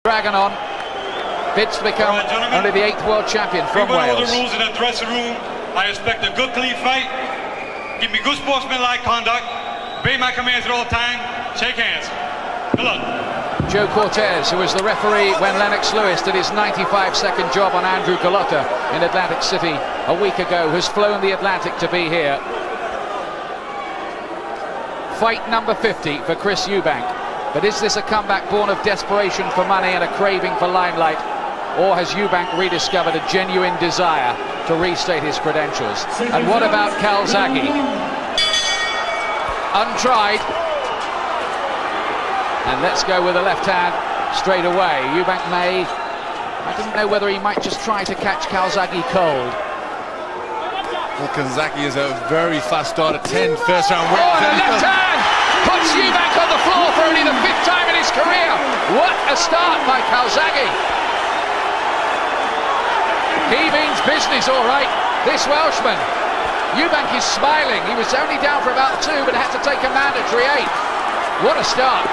Dragon on, bids to become only the 8th world champion from Wales. All the rules in that dressing room. I expect a good, clean fight. Give me good sportsmanlike conduct. Obey my commands at all time. Shake hands. Good luck. Joe Calzaghe, who was the referee when Lennox Lewis did his 95-second job on Andrew Gallotta in Atlantic City a week ago, has flown the Atlantic to be here. Fight number 50 for Chris Eubank. But is this a comeback born of desperation for money and a craving for limelight? Or has Eubank rediscovered a genuine desire to restate his credentials? And what about Calzaghe? Untried. And let's go with the left hand straight away. Eubank may... I didn't know whether he might just try to catch Calzaghe cold. Well, Calzaghe is a very fast start at 10 first round wins. Oh, the left hand puts Eubank on the floor for only the 5th time in his career. What a start by Calzaghe. He means business, all right, this Welshman. Eubank is smiling. He was only down for about 2, but had to take a mandatory 8. What a start.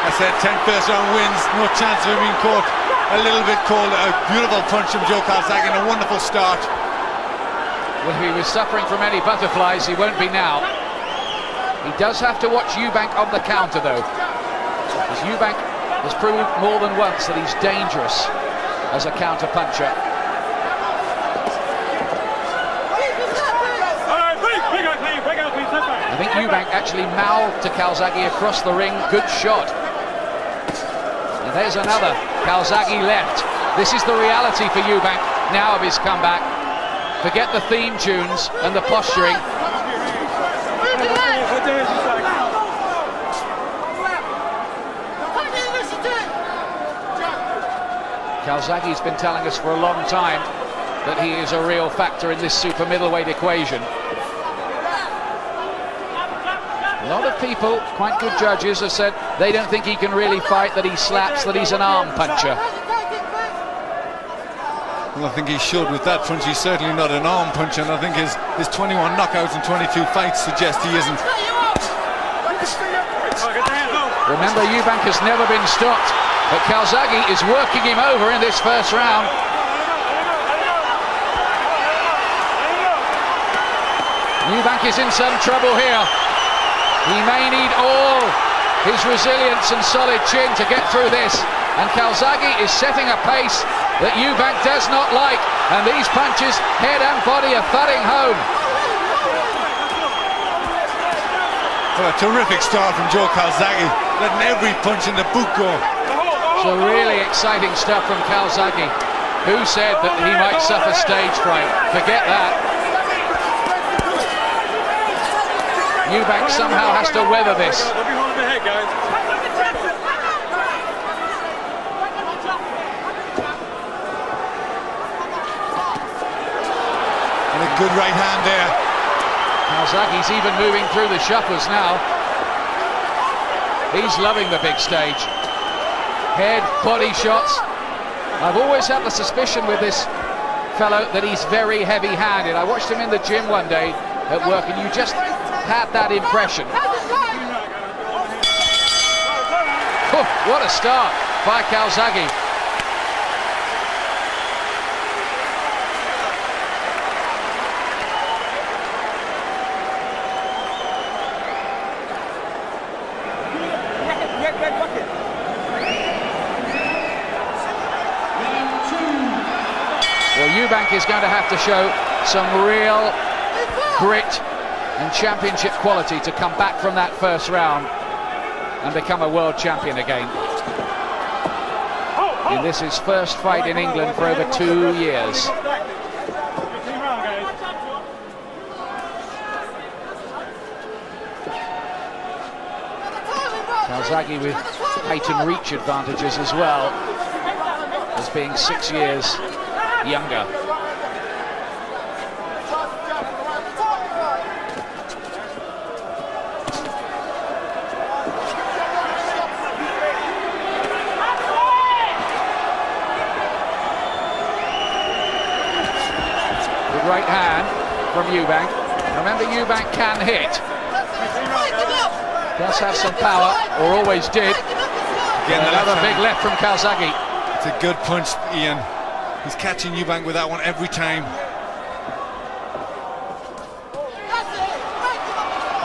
I said 10 first round wins, no chance of him being caught a little bit cold. A beautiful punch from Joe Calzaghe and a wonderful start. Well, if he was suffering from any butterflies, he won't be now. He does have to watch Eubank on the counter, though, because Eubank has proved more than once that he's dangerous as a counter puncher. I think Eubank actually mouthed to Calzaghe across the ring. Good shot. And there's another. Calzaghe left. This is the reality for Eubank now of his comeback. Forget the theme tunes and the posturing. Calzaghe's been telling us for a long time that he is a real factor in this super middleweight equation. A lot of people, quite good judges, have said they don't think he can really fight, that he slaps, that he's an arm puncher. Well, I think he showed with that punch. He's certainly not an arm puncher, and I think his 21 knockouts and 22 fights suggest he isn't. Remember, Eubank has never been stopped, but Calzaghe is working him over in this first round. Eubank is in some trouble here. He may need all his resilience and solid chin to get through this. And Calzaghe is setting a pace that Eubank does not like. And these punches, head and body, are thudding home. Well, a terrific start from Joe Calzaghe, letting every punch in the boot go. So really exciting stuff from Calzaghe. Who said that he might suffer stage fright? Forget that. Eubank somehow has to weather this. And a good right hand there. Calzaghe's even moving through the shuffles now. He's loving the big stage. Head, body shots. I've always had the suspicion with this fellow that he's very heavy-handed. I watched him in the gym one day at work, and you just had that impression. Oh, what a start by Calzaghe. Well, Eubank is going to have to show some real grit and championship quality to come back from that first round and become a world champion again. And this is his first fight in England for over 2 years. Calzaghe with height and reach advantages as well, as being 6 years younger. Right hand from Eubank. Remember, Eubank can hit. Does have some power, or always did. Again, another big left from Calzaghe. It's a good punch, Ian. He's catching Eubank with that one every time.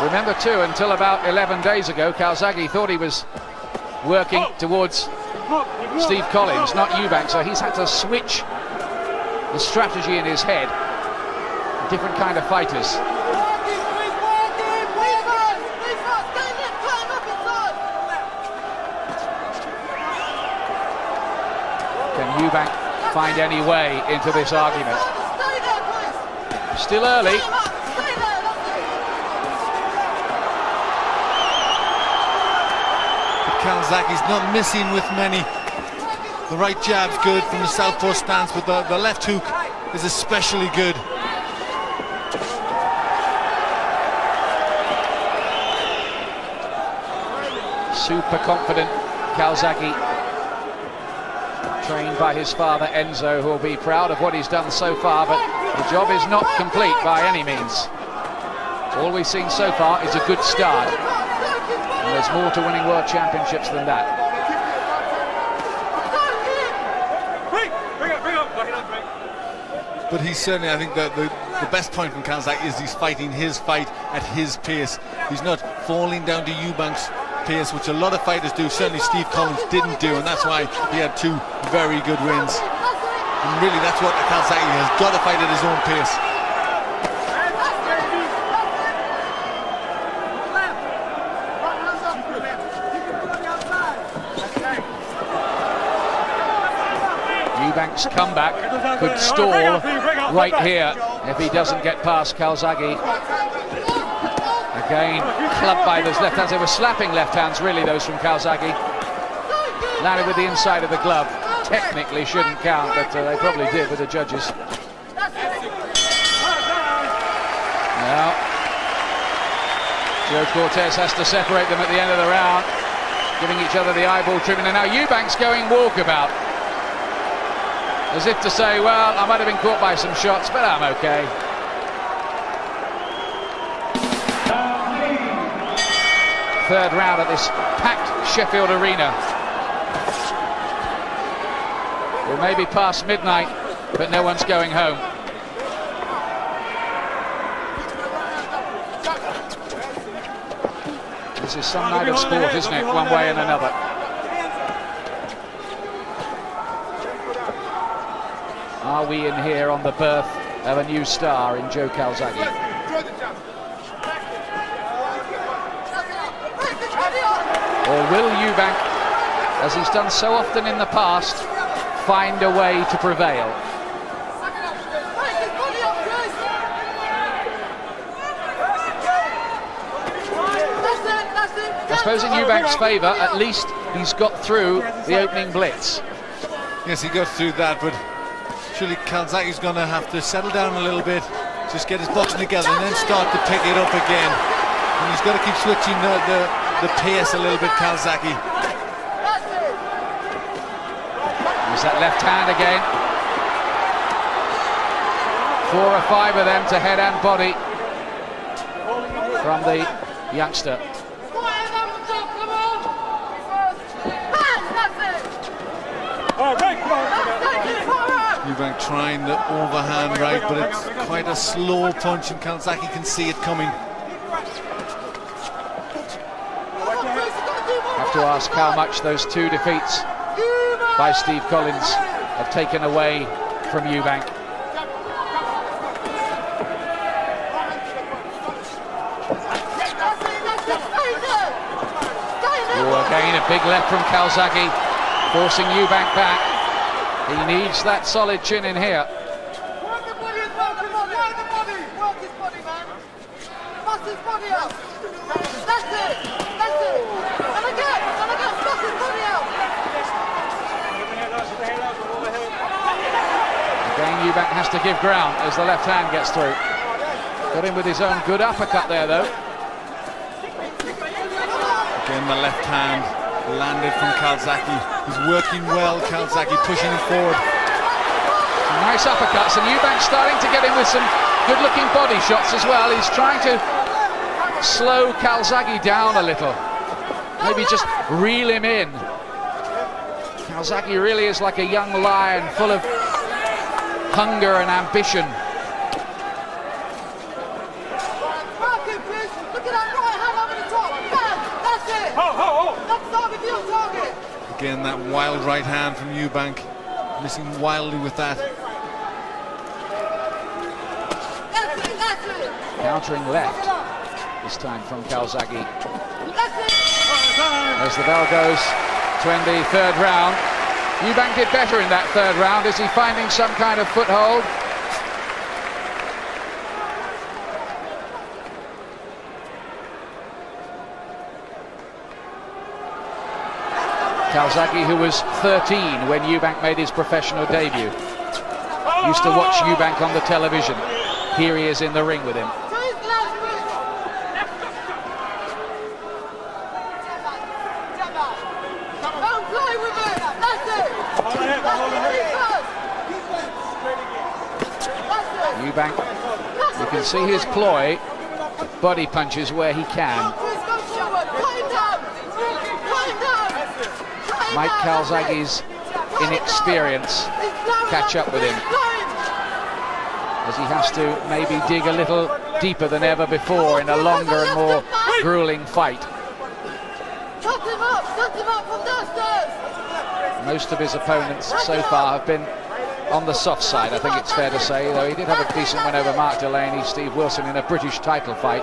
Remember too, until about 11 days ago, Calzaghe thought he was working towards Steve Collins, not Eubank, so he's had to switch the strategy in his head. Different kind of fighters. Can Eubank find any way into this argument? Still early. Calzaghe's not missing with many. The right jab's good from the southpaw stance, but the left hook is especially good. Super confident Calzaghe, trained by his father Enzo, who will be proud of what he's done so far, but the job is not complete by any means. All we've seen so far is a good start. And there's more to winning world championships than that. But he's certainly, I think, the best point from Calzaghe is he's fighting his fight at his pace. He's not falling down to Eubank's pace, which a lot of fighters do. Certainly Steve Collins didn't do, and that's why he had two very good wins. And really, that's what Calzaghe has got to fight at his own pace. Eubank's comeback could stall right here if he doesn't get past Calzaghe. Again, clubbed by those left hands. They were slapping left hands, really, those from Calzaghe. Landed with the inside of the glove. Technically shouldn't count, but they probably did with the judges. Now, Joe Cortez has to separate them at the end of the round, giving each other the eyeball treatment. And now Eubank's going walkabout, as if to say, well, I might have been caught by some shots, but I'm okay. Third round at this packed Sheffield arena. It may be past midnight, but no one's going home. This is some night of sport, isn't it? One way and another. Are we in here on the birth of a new star in Joe Calzaghe? Or will Eubank, as he's done so often in the past, find a way to prevail? I suppose in Eubank's favour, at least he's got through the opening blitz. Yes, he got through that, but surely Calzaghe's going to have to settle down a little bit, just get his boxing together and then start to pick it up again. And he's got to keep switching the pace a little bit, Calzaghe. There's that left hand again. 4 or 5 of them to head and body from the youngster. Eubank trying the overhand right, but it's quite a slow punch and Calzaghe can see it coming. Have to ask how much those 2 defeats by Steve Collins have taken away from Eubank. Oh, again a big left from Calzaghe, forcing Eubank back. He needs that solid chin in here. Work the body as well, come on, work the body! Work his body, man! Bust his body out! That's it! That's it! And again, bust his body out! Again, Eubank has to give ground as the left hand gets through. Got him with his own good uppercut there, though. Again, the left hand landed from Calzaghe. He's working well, Calzaghe pushing him forward. Some nice uppercuts, and Eubank starting to get in with some good-looking body shots as well. He's trying to slow Calzaghe down a little. Maybe just reel him in Calzaghe really is like a young lion, full of hunger and ambition. Again, that wild right hand from Eubank, missing wildly with that. Countering left, this time from Calzaghe. As the bell goes to end the third round. Eubank did better in that third round. Is he finding some kind of foothold? Calzaghe, who was 13 when Eubank made his professional debut, used to watch Eubank on the television. Here he is in the ring with him. Eubank, you can see his ploy, body punches where he can. Mike Calzaghe's inexperience catch up with him, as he has to maybe dig a little deeper than ever before in a longer and more grueling fight. Most of his opponents so far have been on the soft side, I think it's fair to say, though he did have a decent win over Mark Delaney, Steve Wilson in a British title fight.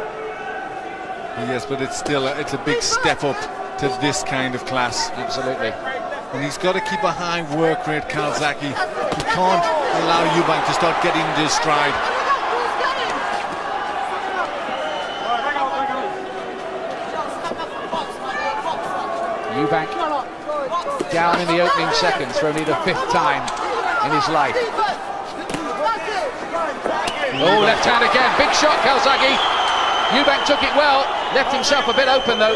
Yes, but it's still it's a big step up to this kind of class. Absolutely. And he's got to keep a high work rate, Calzaghe. He can't allow Eubank to start getting into his stride. Eubank down in the opening seconds for only the 5th time in his life. Oh, left hand again, big shot, Calzaghe. Eubank took it well, left himself a bit open though.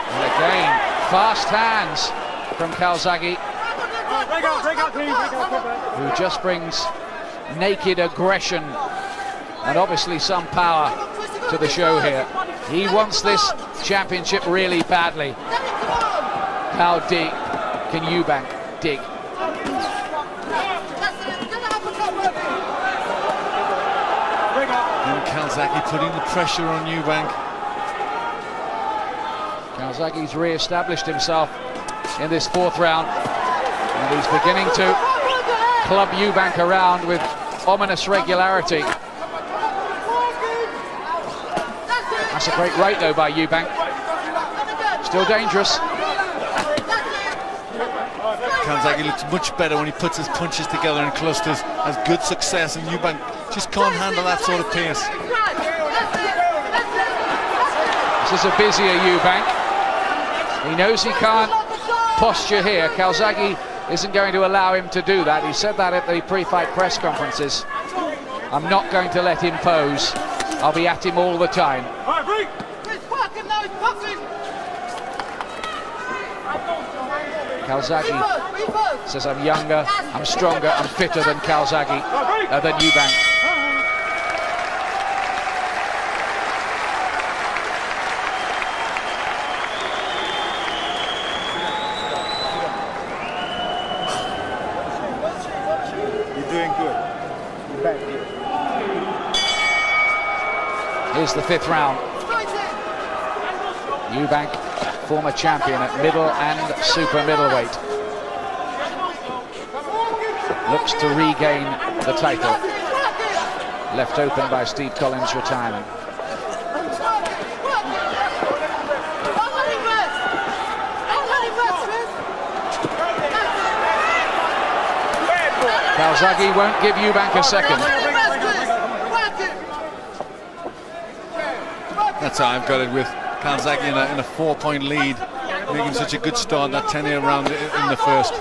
And again, fast hands from Calzaghe, who just brings naked aggression and obviously some power to the show here. He wants this championship really badly. How deep can Eubank dig? And Calzaghe putting the pressure on Eubank. Calzaghe's re-established himself in this 4th round, and he's beginning to club Eubank around with ominous regularity. That's a great right though by Eubank. Still dangerous. Calzaghe looks much better when he puts his punches together in clusters, has good success, and Eubank just can't handle that sort of pace. This is a busier Eubank. He knows he can't posture here. Calzaghe isn't going to allow him to do that. He said that at the pre-fight press conferences. I'm not going to let him pose. I'll be at him all the time. Calzaghe says, I'm younger, I'm stronger, I'm fitter than Calzaghe, than Eubank. You're doing good. You're back here. Here's the 5th round. Eubank, former champion at middle and super middleweight, looks to regain the title, left open by Steve Collins' retirement. Calzaghe won't give Eubank a second. That's how I've got it with Calzaghe in a 4-point lead, making such a good start that 10-year round in the first.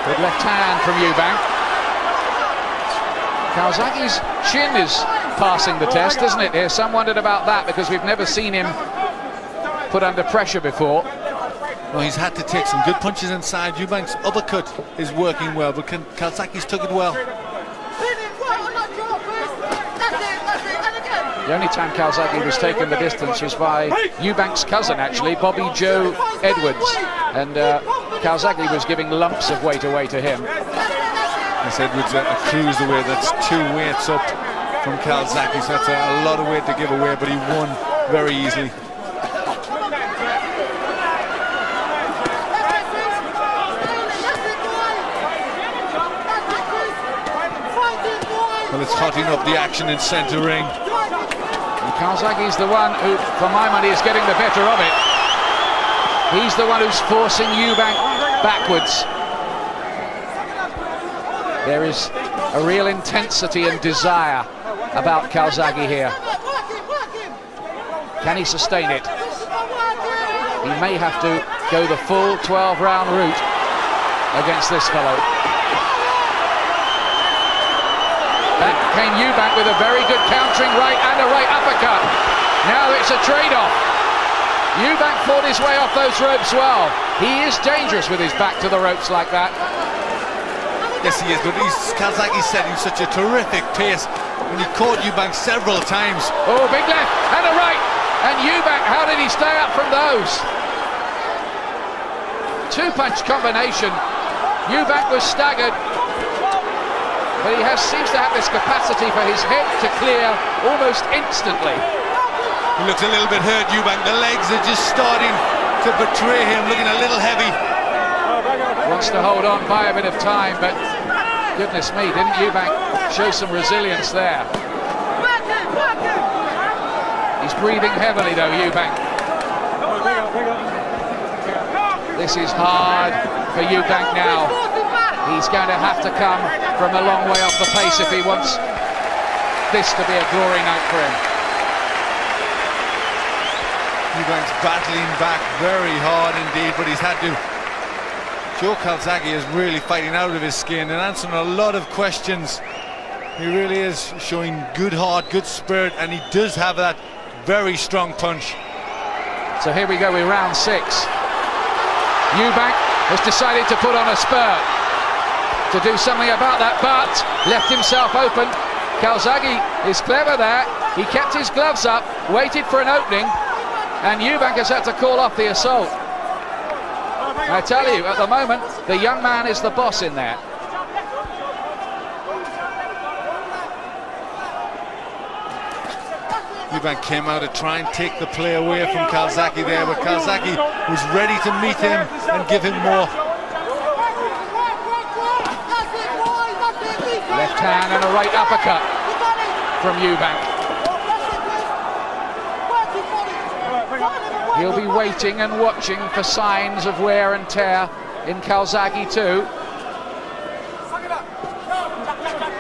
Good left hand from Eubank. Calzaghe's chin is passing the test, isn't it? Some wondered about that because we've never seen him put under pressure before. Well, he's had to take some good punches inside. Eubank's uppercut is working well, but Calzaghe's took it well. The only time Calzaghe was taken the distance was by Eubank's cousin, actually, Bobby Joe Edwards. And Calzaghe was giving lumps of weight away to him. This Edwards a cruiserweight, that's 2 weights up from Calzaghe, so that's a lot of weight to give away, but he won very easily. Well, it's hotting up the action in centre ring. And Calzaghe's the one who, for my money, is getting the better of it. He's the one who's forcing Eubank backwards. There is a real intensity and desire about Calzaghe here. Can he sustain it? He may have to go the full 12-round route against this fellow. Back came Eubank with a very good countering right and a right uppercut. Now it's a trade-off. Eubank fought his way off those ropes well. He is dangerous with his back to the ropes like that. Yes, he is, but Calzaghe's setting such a terrific pace. And he caught Eubank several times. Oh, big left and a right. And Eubank, how did he stay up from those? 2-punch combination. Eubank was staggered. But he seems to have this capacity for his head to clear almost instantly. He looks a little bit hurt, Eubank. The legs are just starting to betray him, looking a little heavy. Wants to hold on, buy a bit of time, but goodness me, didn't Eubank show some resilience there? He's breathing heavily though, Eubank. This is hard for Eubank now. He's going to have to come from a long way off the pace if he wants this to be a glory night for him. Eubank's battling back very hard indeed, but he's had to. Joe Calzaghe is really fighting out of his skin and answering a lot of questions. He really is showing good heart, good spirit, and he does have that very strong punch. So here we go with round 6. Eubank has decided to put on a spurt to do something about that, but left himself open. Calzaghe is clever there. He kept his gloves up, waited for an opening, and Eubank has had to call off the assault. I tell you, at the moment, the young man is the boss in there. Eubank came out to try and take the play away from Calzaghe there, but Calzaghe was ready to meet him and give him more. Left hand and a right uppercut from Eubank. He'll be waiting and watching for signs of wear and tear in Calzaghe too.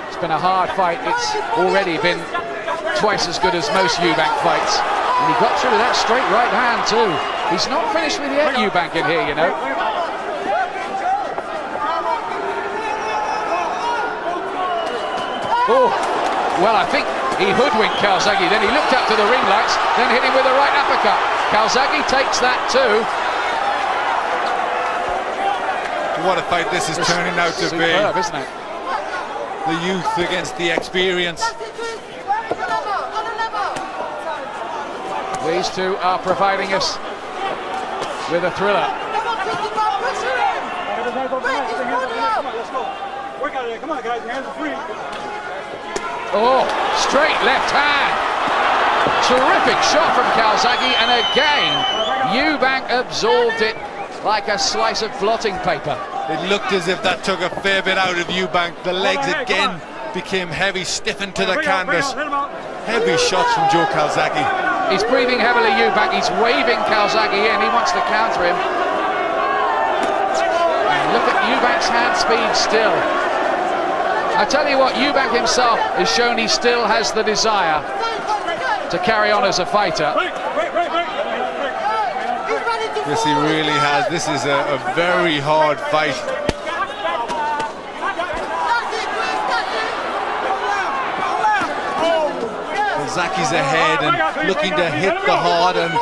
It's been a hard fight. It's already been twice as good as most Eubank fights. And he got through that straight right hand too. He's not finished with yet, Eubank, in here, you know. Oh, well, I think he hoodwinked Calzaghe. Then he looked up to the ring lights, then hit him with a right uppercut. Calzaghe takes that too. What a fight this is turning out to be. Superb, isn't it? The youth against the experience. These two are providing us with a thriller. Come on, guys, hands are free. Oh, straight left hand. Terrific shot from Calzaghe, and again, Eubank absorbed it like a slice of blotting paper. It looked as if that took a fair bit out of Eubank. The legs again became heavy, stiffened to the canvas. Heavy shots from Joe Calzaghe. He's breathing heavily, Eubank. He's waving Calzaghe in. He wants to counter him. And look at Eubank's hand speed still. I tell you what, Eubank himself has shown he still has the desire to carry on as a fighter. Yes, he really has. This is a very hard fight. Calzaghe's ahead and looking to hit the hard and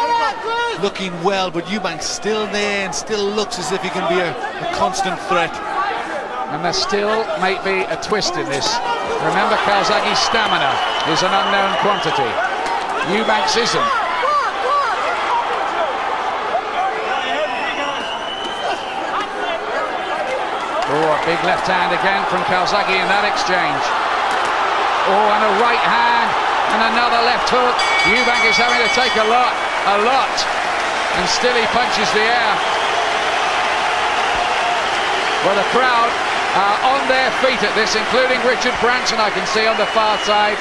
looking well, but Eubank's still there and still looks as if he can be a constant threat. And there still may be a twist in this. Remember, Calzaghe's stamina is an unknown quantity. Eubanks isn't. Oh, a big left hand again from Calzaghe in that exchange. Oh, and a right hand and another left hook. Eubank is having to take a lot, and still he punches the air. Well, the crowd are on their feet at this, including Richard Branson, I can see on the far side.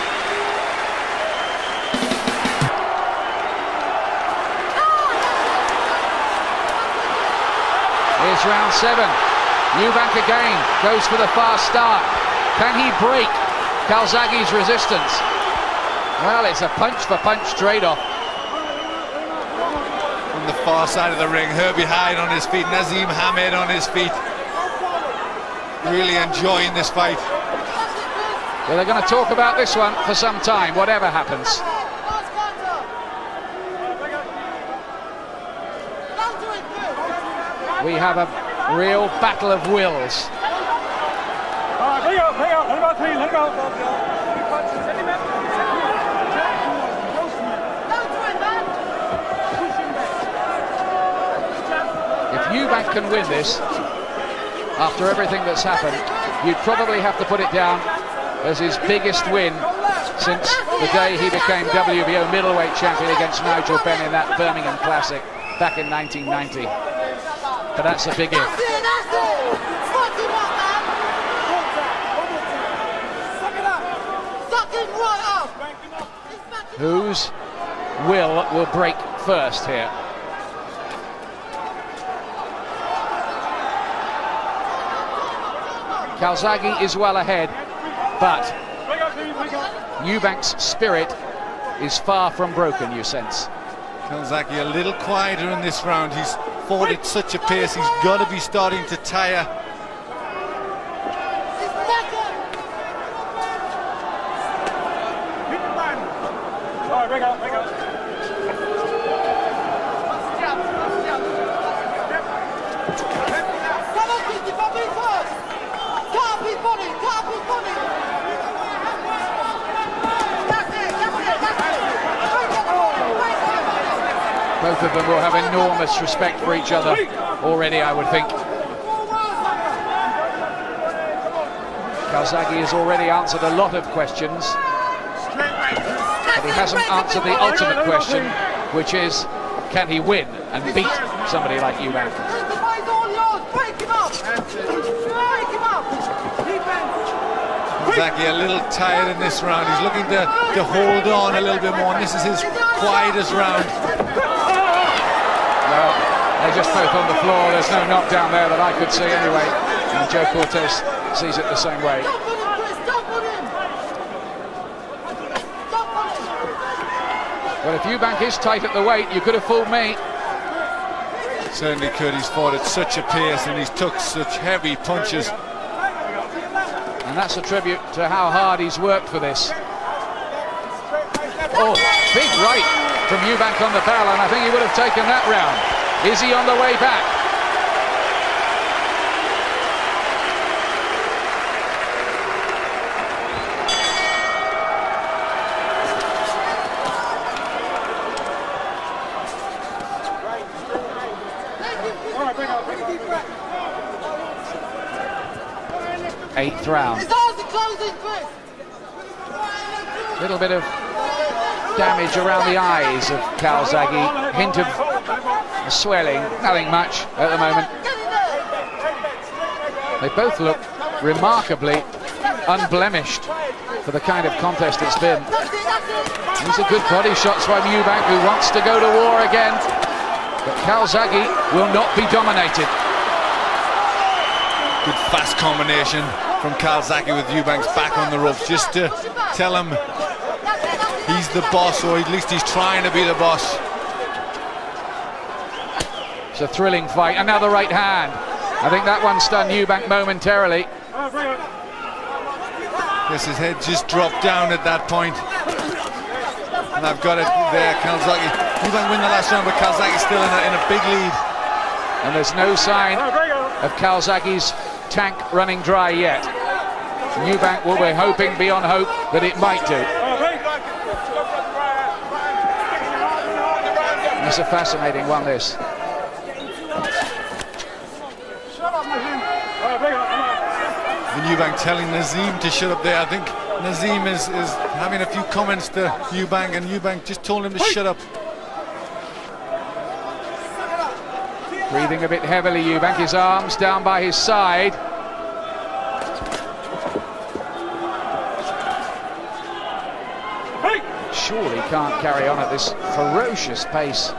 Here's round 7. Eubank again goes for the fast start. Can he break Calzaghe's resistance? Well, it's a punch-for-punch trade-off. On the far side of the ring, Herbie Hyde on his feet, Nazim Hamed on his feet. Really enjoying this fight. Well, they're going to talk about this one for some time, whatever happens. We have a real battle of wills. If Eubank can win this, after everything that's happened, you'd probably have to put it down as his biggest win since the day he became WBO middleweight champion against Nigel Benn in that Birmingham Classic back in 1990. But that's a big if. Whose will break first here? Calzaghe is well ahead, but Eubank's spirit is far from broken, you sense. Calzaghe a little quieter in this round. He's fought at such a pace, he's got to be starting to tire. Both of them will have enormous respect for each other already, I would think. Calzaghe has already answered a lot of questions, but he hasn't answered the ultimate question, which is, can he win and beat somebody like Eubank? Calzaghe a little tired in this round. He's looking to hold on a little bit more, and this is his quietest round. Well, they're just both on the floor. There's no knockdown there that I could see anyway. And Joe Cortez sees it the same way. Well, if Eubank is tight at the weight, you could have fooled me. Certainly could. He's fought at such a pace and he's took such heavy punches. And that's a tribute to how hard he's worked for this. Oh, big right from Eubank on the bell, and I think he would have taken that round. Is he on the way back? Eighth round. Little bit of damage around the eyes of Calzaghe. Hint of swelling, nothing much at the moment. They both look remarkably unblemished for the kind of contest it's been. These are good body shots by Eubank, who wants to go to war again. But Calzaghe will not be dominated. Good fast combination from Calzaghe with Eubank's back on the ropes, just to tell him he's the boss, or at least he's trying to be the boss. It's a thrilling fight. Another right hand. I think that one stunned Eubank momentarily. Yes, his head just dropped down at that point. And I've got it there, Calzaghe. Eubank win the last round, but Calzaghe's still in a big lead. And there's no sign of Calzaghe's tank running dry yet. Eubank will be hoping beyond hope that it might do. It's a fascinating one, this. And Eubank telling Nazim to shut up there. I think Nazim is having a few comments to Eubank, and Eubank just told him to shut up. Breathing a bit heavily, Eubank, his arms down by his side. Surely can't carry on at this ferocious pace.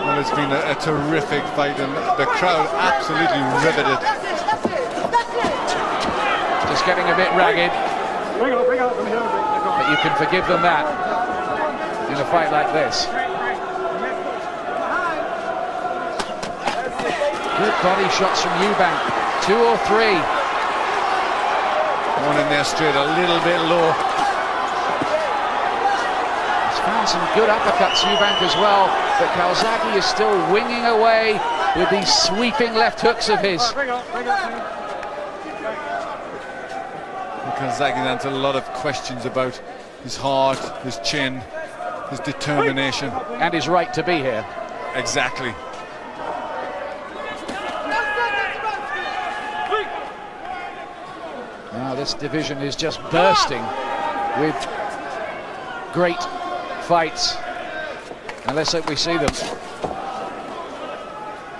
Well, it's been a terrific fight, and the crowd absolutely riveted. Just getting a bit ragged, but you can forgive them that in a fight like this. Good body shots from Eubank, 2 or 3. One in there straight, a little bit low. He's found some good uppercuts, Eubank, as well, but Calzaghe is still winging away with these sweeping left hooks of his. Calzaghe answered a lot of questions about his heart, his chin, his determination. And his right to be here. Exactly. Now this division is just bursting with great fights. And let's hope we see them.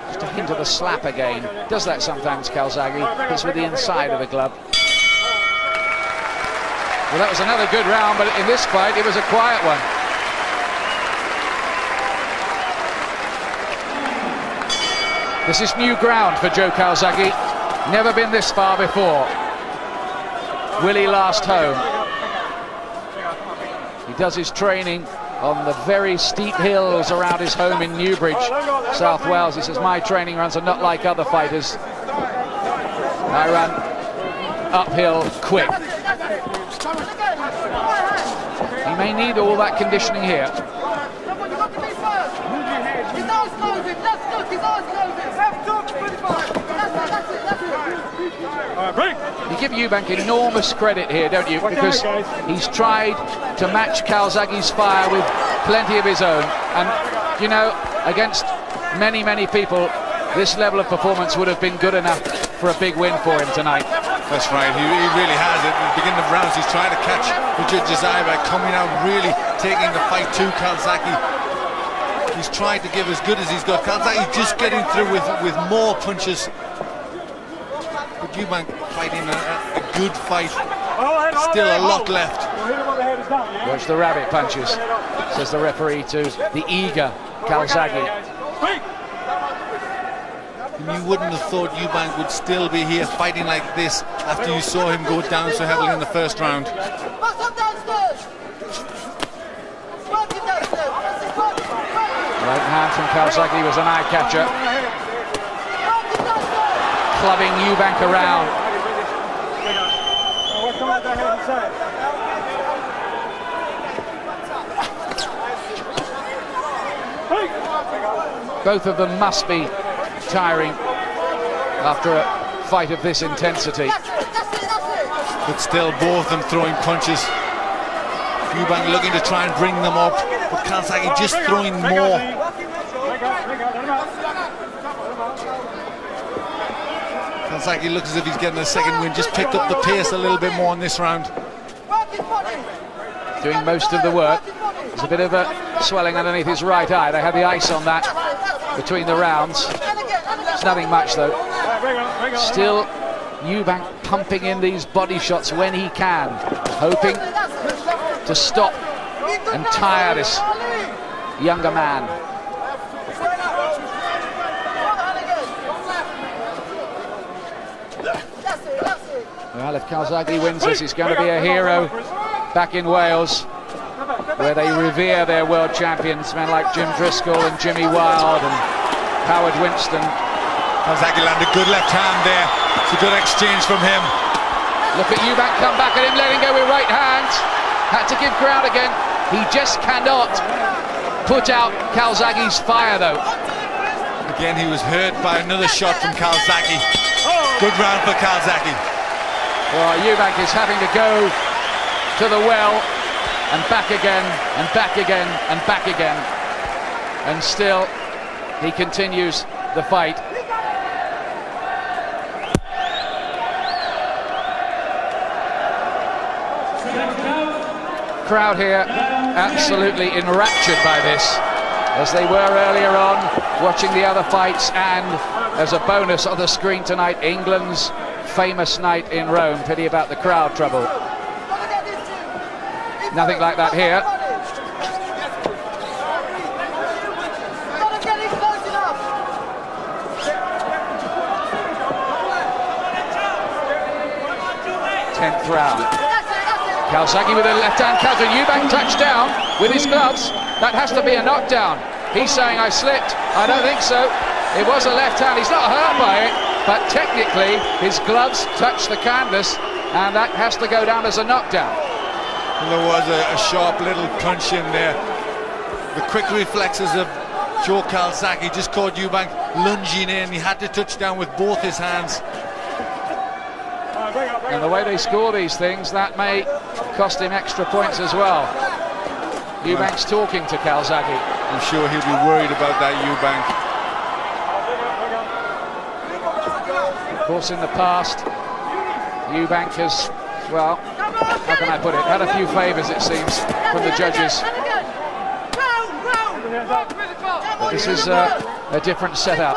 Just a hint of a slap again. Does that sometimes, Calzaghe. Hits with the inside of the glove. Well, that was another good round, but in this fight it was a quiet one. This is new ground for Joe Calzaghe. Never been this far before. Will he last home? He does his training on the very steep hills around his home in Newbridge, South Wales. He says, my training runs are not like other fighters. I run uphill quick. He may need all that conditioning here. You give Eubank enormous credit here, don't you? Because he's tried to match Calzaghe's fire with plenty of his own. And, you know, against many, many people, this level of performance would have been good enough for a big win for him tonight. That's right, he really has. At the beginning of rounds, he's trying to catch the judge's eye by coming out, really taking the fight to Calzaghe. He's trying to give as good as he's got. Calzaghe just getting through with more punches. But Eubank fighting a good fight. Still a lot left. Watch the rabbit punches, says the referee to the eager Calzaghe. And you wouldn't have thought Eubank would still be here fighting like this after you saw him go down so heavily in the first round. Right hand from Calzaghe was an eye catcher. Clubbing Eubank around. Both of them must be tiring after a fight of this intensity. But still, both of them throwing punches. Eubank looking to try and bring them up, but Calzaghe just throwing more. Calzaghe looks as if he's getting a second win, just picked up the pace a little bit more in this round. Doing most of the work. There's a bit of a swelling underneath his right eye. They had the ice on that between the rounds. It's nothing much though. Still Eubank pumping in these body shots when he can, hoping to stop and tire this younger man. Well, if Calzaghe wins this, he's going to be a hero back in Wales, where they revere their world champions, men like Jim Driscoll and Jimmy Wild and Howard Winston. Calzaghe landed a good left hand there. It's a good exchange from him. Look at Eubank come back at him, letting go with right hand. Had to give ground again. He just cannot put out Calzaghe's fire, though. Again, he was hurt by another shot from Calzaghe. Good round for Calzaghe. Well, Eubank is having to go to the well and back again, and back again, and back again. And still, he continues the fight. Crowd here absolutely enraptured by this, as they were earlier on, watching the other fights, and as a bonus on the screen tonight, England's famous night in Rome. Pity about the crowd trouble. Nothing like that here. Tenth round. Calzaghe with a left-hand counter. Eubank touched down with his gloves. That has to be a knockdown. He's saying, I slipped. I don't think so. It was a left hand. He's not hurt by it, but technically his gloves touched the canvas, and that has to go down as a knockdown. And there was a sharp little punch in there. The quick reflexes of Joe Calzaghe just caught Eubank lunging in. He had to touch down with both his hands. And the way they score these things, that may cost him extra points as well. Eubank's talking to Calzaghe. I'm sure he'll be worried about that, Eubank. Of course, in the past, Eubank has, well, how can I put it, had a few favours, it seems, from the judges. But this is a different setup.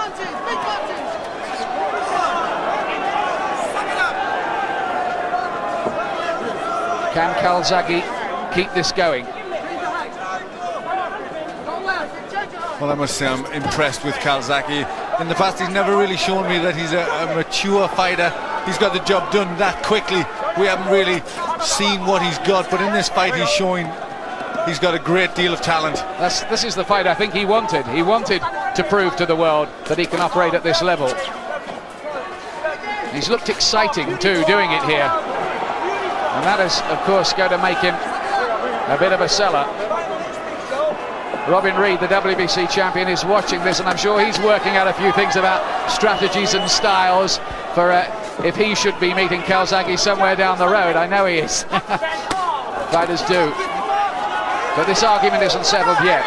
Can Calzaghe keep this going? Well, I must say I'm impressed with Calzaghe. In the past, he's never really shown me that he's a mature fighter. He's got the job done that quickly. We haven't really seen what he's got, but in this fight he's showing he's got a great deal of talent. This is the fight I think he wanted. He wanted to prove to the world that he can operate at this level. He's looked exciting too, doing it here. And that is, of course, going to make him a bit of a seller. Robin Reid, the WBC champion, is watching this, and I'm sure he's working out a few things about strategies and styles for if he should be meeting Calzaghe somewhere down the road. I know he is. Fighters do. But this argument isn't settled yet.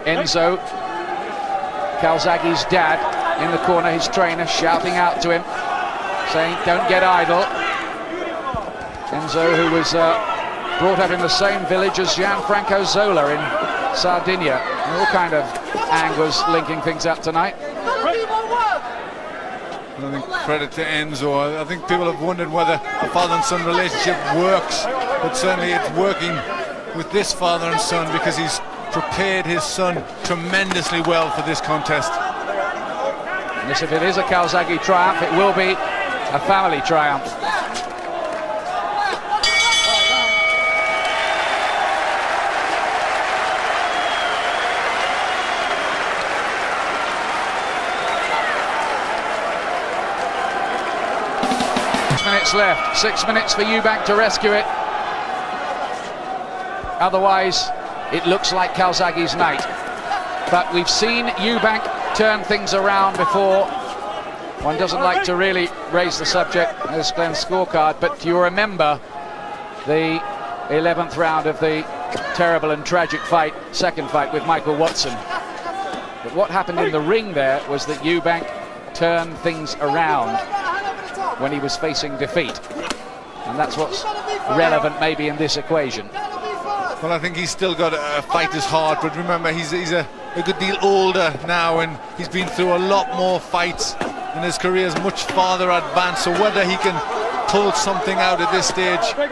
Enzo, Calzaghe's dad, in the corner, his trainer, shouting out to him, saying, don't get idle. Enzo, who was brought up in the same village as Gianfranco Zola in Sardinia. All kind of angles linking things up tonight. I think credit to Enzo. I think people have wondered whether a father and son relationship works, but certainly it's working with this father and son, because he's prepared his son tremendously well for this contest. Yes, if it is a Calzaghe triumph, it will be a family triumph. Minutes left, 6 minutes for Eubank to rescue it. Otherwise, it looks like Calzaghe's night. But we've seen Eubank turn things around before. One doesn't like to really raise the subject as Glenn's scorecard, but you remember the 11th round of the terrible and tragic fight, second fight with Michael Watson. But what happened in the ring there was that Eubank turned things around when he was facing defeat, and that's what's relevant maybe in this equation. Well, I think he's still got a fighter's heart, but remember, he's a good deal older now, and he's been through a lot more fights, and his career is much farther advanced. So whether he can pull something out at this stage, you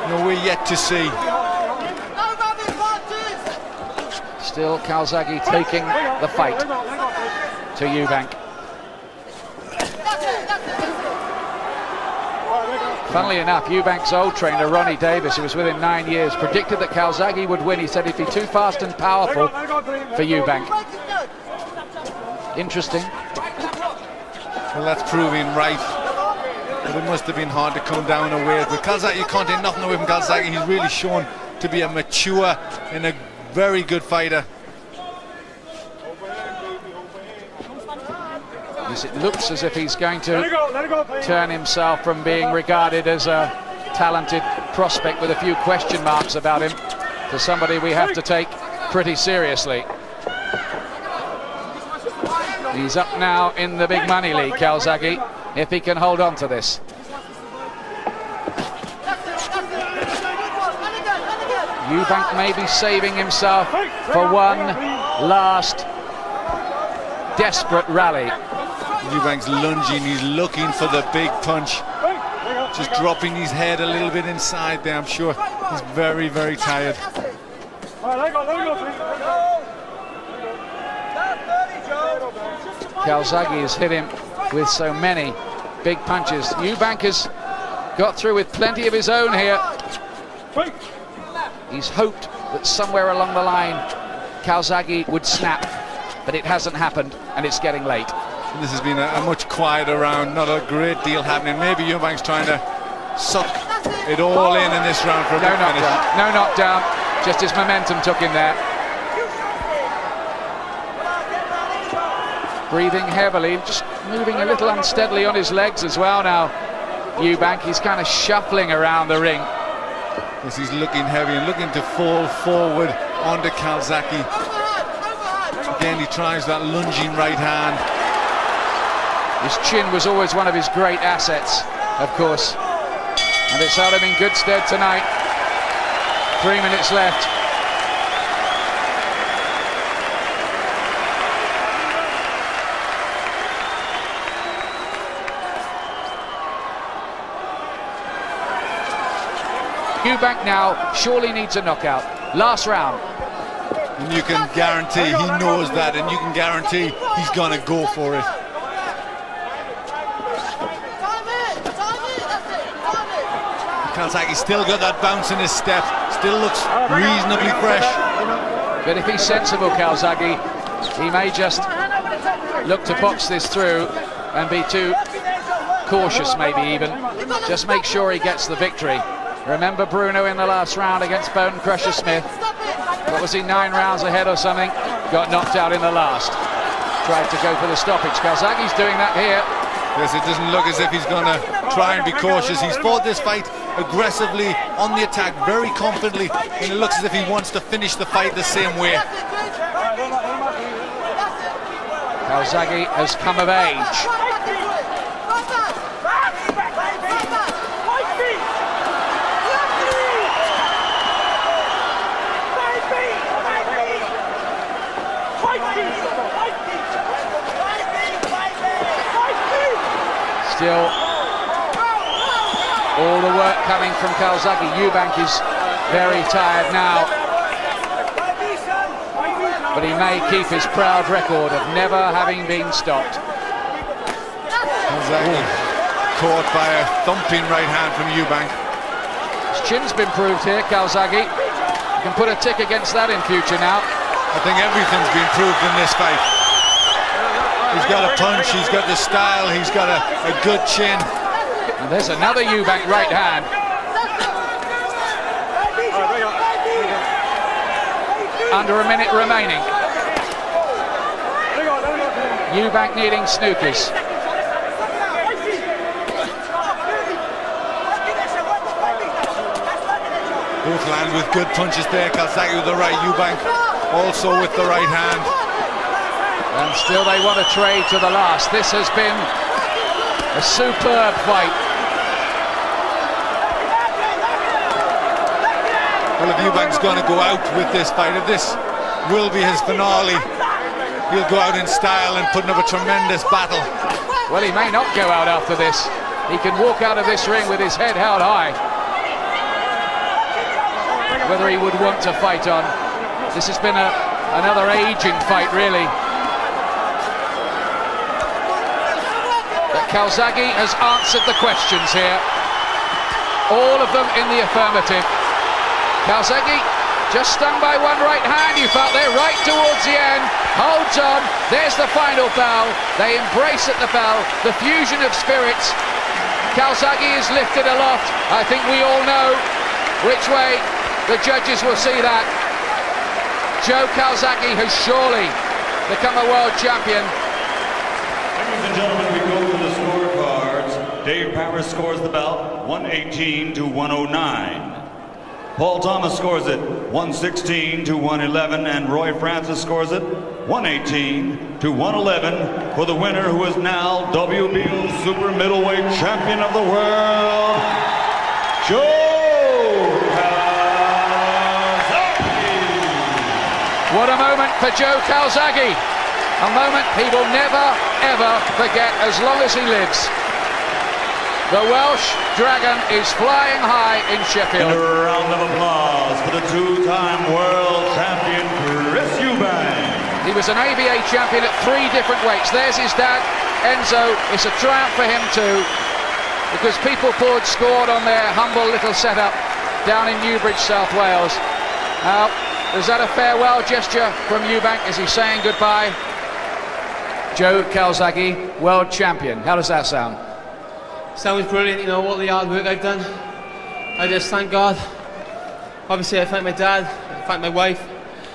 know, we're yet to see. Still Calzaghe taking the fight to Eubank. Funnily enough, Eubank's old trainer, Ronnie Davis, who was with him 9 years, predicted that Calzaghe would win. He said he'd be too fast and powerful for Eubank. Interesting. Well, that's proving right. But it must have been hard to come down away. But Calzaghe, you can't take nothing away from Calzaghe. He's really shown to be a mature and a very good fighter. It looks as if he's going to turn himself from being regarded as a talented prospect with a few question marks about him to somebody we have to take pretty seriously. He's up now in the big money league, Calzaghe, if he can hold on to this. Eubank may be saving himself for one last desperate rally. Eubank's lunging, he's looking for the big punch. Just dropping his head a little bit inside there, I'm sure. He's very, very tired. Calzaghe has hit him with so many big punches. Eubank has got through with plenty of his own here. He's hoped that somewhere along the line Calzaghe would snap, but it hasn't happened, and it's getting late. This has been a much quieter round, not a great deal happening. Maybe Eubank's trying to suck it all in this round for a big finish. No knockdown, just his momentum took him there. Breathing heavily, just moving a little unsteadily on his legs as well now. Eubank, he's kind of shuffling around the ring. Yes, he's looking heavy and looking to fall forward onto Calzaghe. Again, he tries that lunging right hand. His chin was always one of his great assets, of course, and it's held him in good stead tonight. 3 minutes left. Eubank now surely needs a knockout. Last round. And you can guarantee he knows that, and you can guarantee he's going to go for it. Calzaghe's still got that bounce in his step, still looks reasonably fresh. But if he's sensible, Calzaghe, he may just look to box this through and be too cautious, maybe even. Just make sure he gets the victory. Remember Bruno in the last round against Bone Crusher Smith? What was he, 9 rounds ahead or something? Got knocked out in the last. Tried to go for the stoppage. Calzaghe's doing that here. Yes, it doesn't look as if he's going to try and be cautious. He's fought this fight aggressively, on the attack, very confidently, and it looks as if he wants to finish the fight the same way. Calzaghe has come of age. Still, all the work coming from Calzaghe. Eubank is very tired now, but he may keep his proud record of never having been stopped. Calzaghe caught by a thumping right hand from Eubank. His chin's been proved here, Calzaghe. You can put a tick against that in future now. I think everything's been proved in this fight. He's got a punch, he's got the style, he's got a good chin. And there's another Eubank right hand. Under a minute remaining. Eubank needing snookers. Both land with good punches there. Calzaghe with the right, Eubank also with the right hand. And still they want to trade to the last. This has been a superb fight. Well, if Eubank's going to go out with this fight, if this will be his finale, he'll go out in style and put up a tremendous battle. Well, he may not go out after this. He can walk out of this ring with his head held high. Whether he would want to fight on. This has been another aging fight, really. But Calzaghe has answered the questions here. All of them in the affirmative. Calzaghe just stung by one right hand, you felt there, right towards the end. Holds on, there's the final bell. They embrace at the bell, the fusion of spirits. Calzaghe is lifted aloft. I think we all know which way the judges will see that. Joe Calzaghe has surely become a world champion. Harris scores the bout 118 to 109. Paul Thomas scores it 116 to 111, and Roy Francis scores it 118 to 111 for the winner, who is now WBO super middleweight champion of the world, Joe Calzaghe. What a moment for Joe Calzaghe. A moment he will never, ever forget as long as he lives. The Welsh Dragon is flying high in Sheffield. And a round of applause for the two-time world champion, Eubank. He was an ABA champion at 3 different weights. There's his dad, Enzo. It's a triumph for him too, because people scored on their humble little setup down in Newbridge, South Wales. Now, is that a farewell gesture from Eubank? Is he saying goodbye? Joe Calzaghe, world champion. How does that sound? Sounds brilliant, you know, all the hard work I've done. I just thank God. Obviously, I thank my dad, I thank my wife,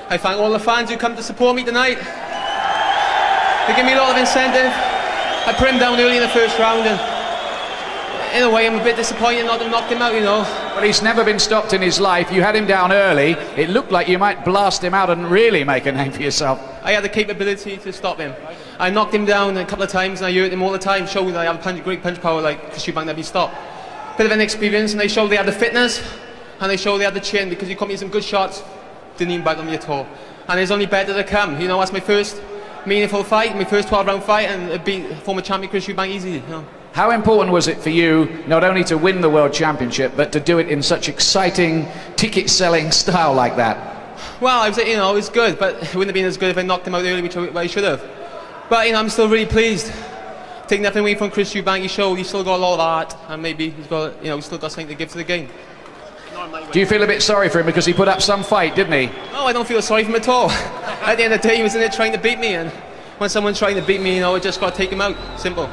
I thank all the fans who come to support me tonight. They give me a lot of incentive. I put him down early in the first round, and in a way I'm a bit disappointed not to have knocked him out, you know. Well, he's never been stopped in his life. You had him down early. It looked like you might blast him out and really make a name for yourself. I had the capability to stop him. I knocked him down a couple of times and I hurt him all the time, showing that I have great punch power like Chris Eubank never be stopped. Bit of an experience, and they showed they had the fitness and they showed they had the chin, because he caught me some good shots, didn't even bite on me at all. And there's only better to come, you know. That's my first meaningful fight, my first 12-round fight, and I beat former champion Chris Eubank easy, you know. How important was it for you not only to win the World Championship, but to do it in such exciting, ticket-selling style like that? Well, I was, you know, it was good, but it wouldn't have been as good if I knocked him out early, which I should have. But, you know, I'm still really pleased. Take nothing away from Chris Eubank. He showed he's still got a lot of art, and maybe he's got, you know, he's still got something to give to the game. Do you feel a bit sorry for him because he put up some fight, didn't he? No, I don't feel sorry for him at all. At the end of the day, he was in there trying to beat me, and when someone's trying to beat me, you know, I just got to take him out. Simple.